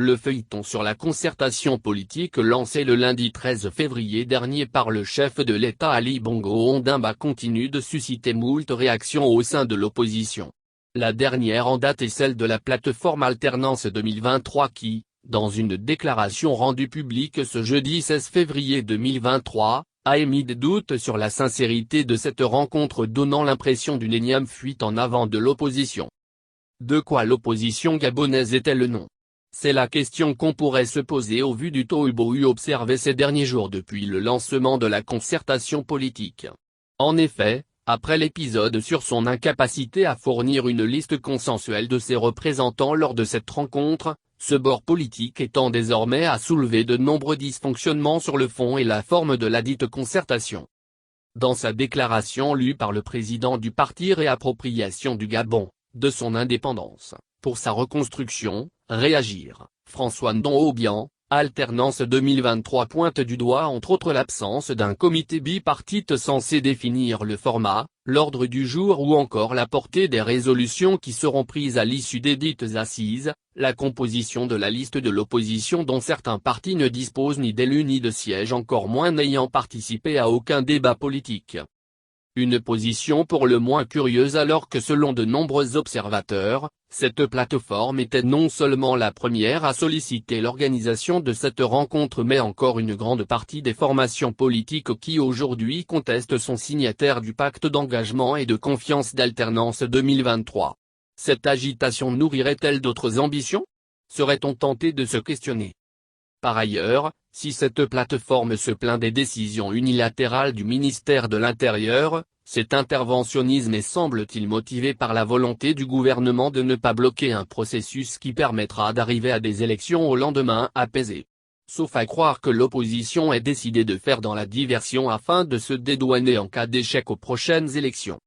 Le feuilleton sur la concertation politique lancé le lundi 13 février dernier par le chef de l'État Ali Bongo Ondimba continue de susciter moult réactions au sein de l'opposition. La dernière en date est celle de la plateforme Alternance 2023 qui, dans une déclaration rendue publique ce jeudi 16 février 2023, a émis des doutes sur la sincérité de cette rencontre, donnant l'impression d'une énième fuite en avant de l'opposition. De quoi l'opposition gabonaise est-elle le nom? C'est la question qu'on pourrait se poser au vu du tohu-bohu observé ces derniers jours depuis le lancement de la concertation politique. En effet, après l'épisode sur son incapacité à fournir une liste consensuelle de ses représentants lors de cette rencontre, ce bord politique étant désormais à soulever de nombreux dysfonctionnements sur le fond et la forme de la dite concertation. Dans sa déclaration lue par le président du parti Réappropriation du Gabon, de son indépendance, pour sa reconstruction, Réagir, François Ndon-Obiang, Alternance 2023 pointe du doigt entre autres l'absence d'un comité bipartite censé définir le format, l'ordre du jour ou encore la portée des résolutions qui seront prises à l'issue des dites assises, la composition de la liste de l'opposition dont certains partis ne disposent ni d'élus ni de sièges, encore moins n'ayant participé à aucun débat politique. Une position pour le moins curieuse alors que selon de nombreux observateurs, cette plateforme était non seulement la première à solliciter l'organisation de cette rencontre mais encore une grande partie des formations politiques qui aujourd'hui contestent son signataire du pacte d'engagement et de confiance d'Alternance 2023. Cette agitation nourrirait-elle d'autres ambitions? Serait-on tenté de se questionner? Par ailleurs, si cette plateforme se plaint des décisions unilatérales du ministère de l'Intérieur, cet interventionnisme est semble-t-il motivé par la volonté du gouvernement de ne pas bloquer un processus qui permettra d'arriver à des élections au lendemain apaisé. Sauf à croire que l'opposition est décidée de faire dans la diversion afin de se dédouaner en cas d'échec aux prochaines élections.